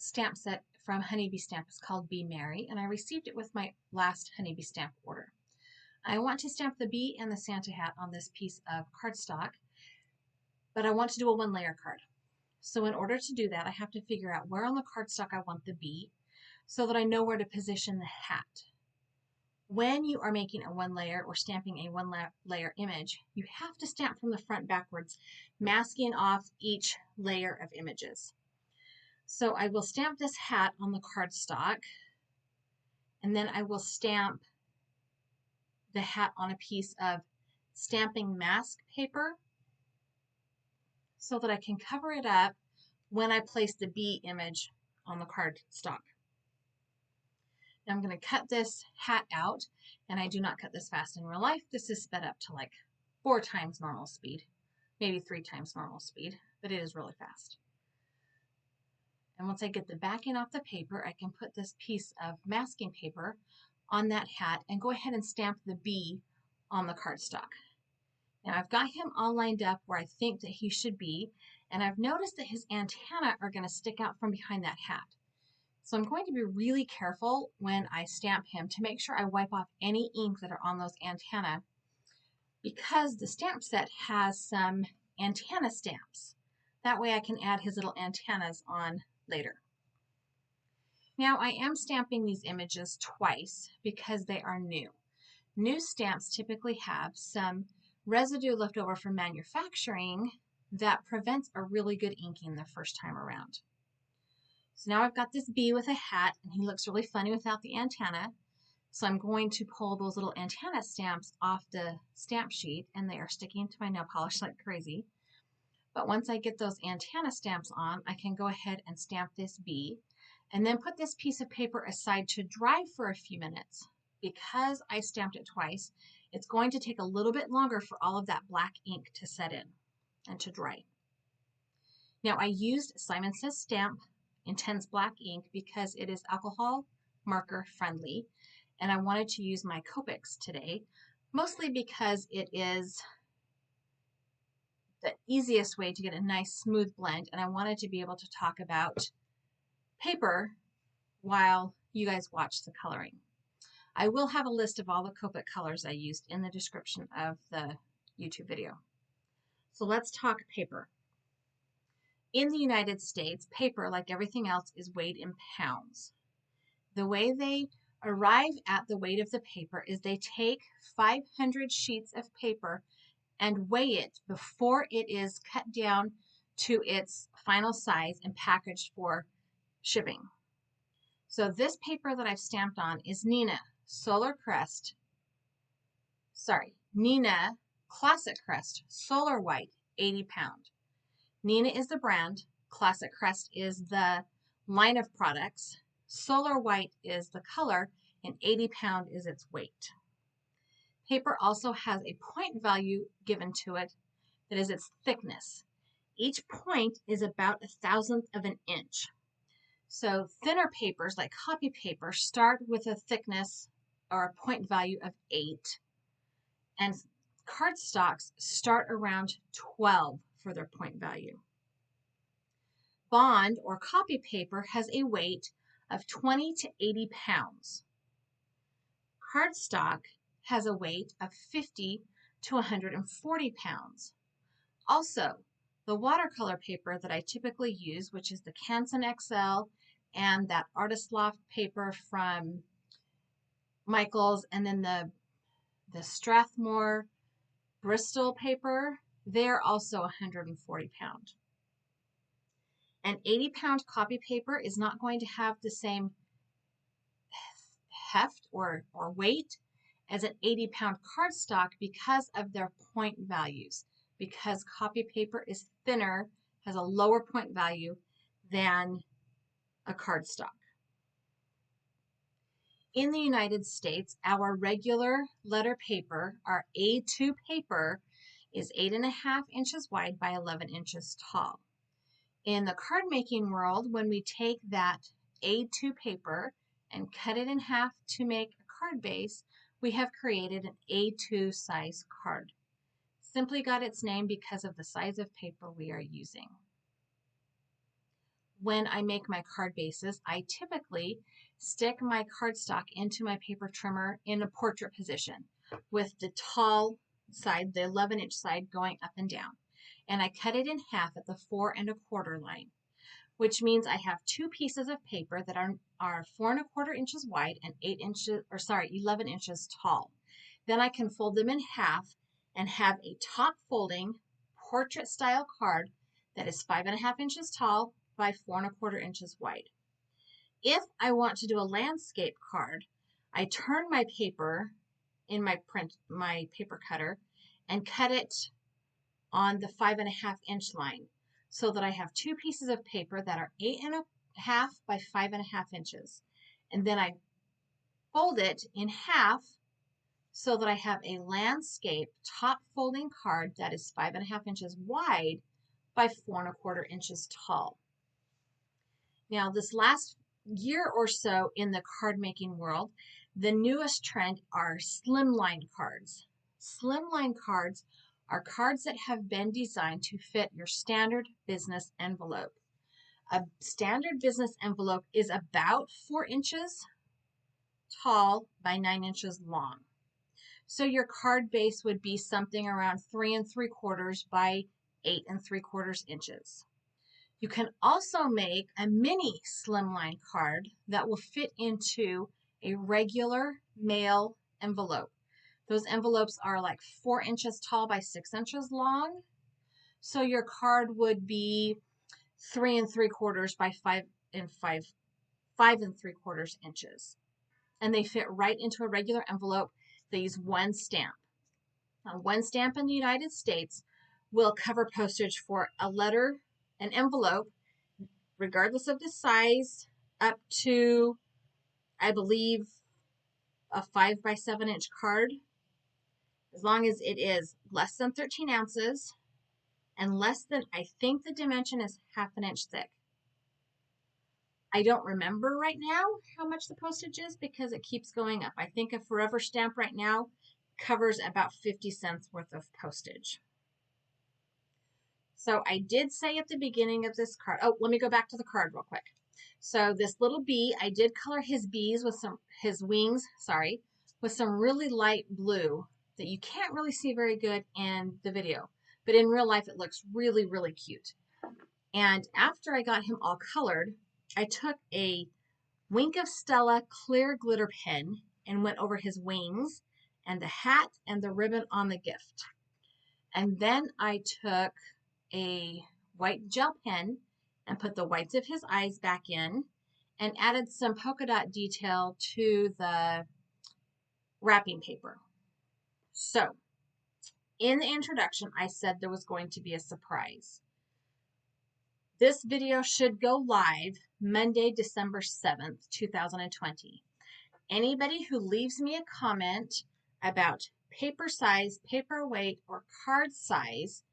stamp set from Honeybee Stamp. It's called Be Merry, and I received it with my last Honeybee Stamp order. I want to stamp the bee and the Santa hat on this piece of cardstock, but I want to do a 1-layer card. So in order to do that, I have to figure out where on the cardstock I want the bee so that I know where to position the hat. When you are making a 1-layer or stamping a 1-layer image, you have to stamp from the front backwards, masking off each layer of images. So I will stamp this hat on the cardstock, and then I will stamp the hat on a piece of stamping mask paper so that I can cover it up when I place the bee image on the cardstock. Now I'm going to cut this hat out, and I do not cut this fast in real life. This is sped up to like 4 times normal speed, maybe 3 times normal speed, but it is really fast. And once I get the backing off the paper, I can put this piece of masking paper on that hat and go ahead and stamp the bee on the cardstock. Now I've got him all lined up where I think that he should be, and I've noticed that his antennae are going to stick out from behind that hat. So I'm going to be really careful when I stamp him to make sure I wipe off any ink that are on those antennae, because the stamp set has some antenna stamps. That way I can add his little antennas on later. Now I am stamping these images twice because they are new. New stamps typically have some residue left over from manufacturing that prevents a really good inking the first time around. So now I've got this bee with a hat, and he looks really funny without the antenna. So I'm going to pull those little antenna stamps off the stamp sheet, and they are sticking to my nail polish like crazy. But once I get those antenna stamps on, I can go ahead and stamp this bee, and then put this piece of paper aside to dry for a few minutes. Because I stamped it twice, it's going to take a little bit longer for all of that black ink to set in and to dry. Now I used Simon Says Stamp Intense Black ink because it is alcohol marker friendly, and I wanted to use my Copics today, mostly because it is the easiest way to get a nice smooth blend, and I wanted to be able to talk about paper while you guys watch the coloring. I will have a list of all the Copic colors I used in the description of the YouTube video. So let's talk paper. In the United States, paper, like everything else, is weighed in pounds. The way they arrive at the weight of the paper is they take 500 sheets of paper and weigh it before it is cut down to its final size and packaged for shipping. So this paper that I've stamped on is Neena Classic Crest Solar White 80 pound. Neena is the brand, Classic Crest is the line of products, Solar White is the color, and 80 pound is its weight. Paper also has a point value given to it that is its thickness. Each point is about 1/1000th of an inch. So thinner papers like copy paper start with a thickness or a point value of 8, and cardstocks start around 12 for their point value. Bond or copy paper has a weight of 20 to 80 pounds. Cardstock has a weight of 50 to 140 pounds. Also, the watercolor paper that I typically use, which is the Canson XL and that Artist Loft paper from Michaels, and then the Strathmore Bristol paper, they're also 140 pound. An 80 pound copy paper is not going to have the same heft or weight as an 80 pound cardstock because of their point values. Because copy paper is thinner, has a lower point value than a cardstock. In the United States, our regular letter paper, our A2 paper, is 8.5 inches wide by 11 inches tall. In the card making world, when we take that A2 paper and cut it in half to make a card base, we have created an A2 size card. Simply got its name because of the size of paper we are using. when I make my card bases, I typically stick my cardstock into my paper trimmer in a portrait position with the tall side, the 11-inch side going up and down. And I cut it in half at the 4 1/4 line, which means I have two pieces of paper that are 4 1/4 inches wide and 11 inches tall. Then I can fold them in half and have a top folding portrait style card that is 5 1/2 inches tall by 4 1/4 inches wide. If I want to do a landscape card, I turn my paper in my paper cutter and cut it on the 5 1/2 inch line so that I have two pieces of paper that are 8 1/2 by 5 1/2 inches. And then I fold it in half so that I have a landscape top folding card that is 5 1/2 inches wide by 4 1/4 inches tall. Now, this last year or so in the card making world, the newest trend are slimline cards. Slimline cards are cards that have been designed to fit your standard business envelope. A standard business envelope is about 4 inches tall by 9 inches long. So your card base would be something around 3 3/4 by 8 3/4 inches. You can also make a mini slimline card that will fit into a regular mail envelope. Those envelopes are like 4 inches tall by 6 inches long. So your card would be 3 3/4 by 5 3/4 inches. And they fit right into a regular envelope. They use one stamp. Now, one stamp in the United States will cover postage for a letter, an envelope, regardless of the size, up to, I believe, a 5 by 7 inch card, as long as it is less than 13 ounces and less than, I think the dimension is 1/2 inch thick. I don't remember right now how much the postage is because it keeps going up. I think a Forever stamp right now covers about 50 cents worth of postage. So I did say at the beginning of this card, oh, let me go back to the card real quick. So this little bee, I did color his wings, with some really light blue that you can't really see very good in the video, but in real life it looks really, really cute. And after I got him all colored, I took a Wink of Stella clear glitter pen and went over his wings and the hat and the ribbon on the gift. And then I took a white gel pen and put the whites of his eyes back in and added some polka dot detail to the wrapping paper. So in the introduction, I said there was going to be a surprise. This video should go live Monday, December 7th, 2020. Anybody who leaves me a comment about paper size, paper weight, or card size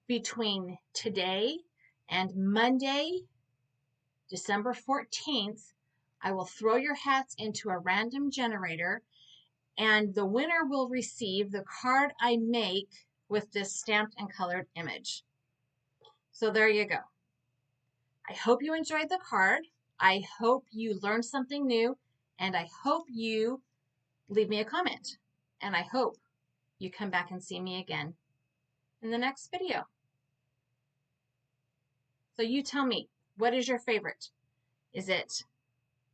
between today and Monday, December 14th, I will throw your hats into a random generator and the winner will receive the card I make with this stamped and colored image. So there you go. I hope you enjoyed the card. I hope you learned something new, and I hope you leave me a comment. And I hope you come back and see me again in the next video. So you tell me, what is your favorite? Is it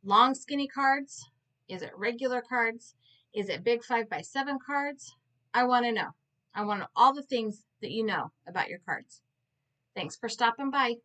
long skinny cards? Is it regular cards? Is it big 5 by 7 cards? I want to know. I want to know all the things that you know about your cards. Thanks for stopping by.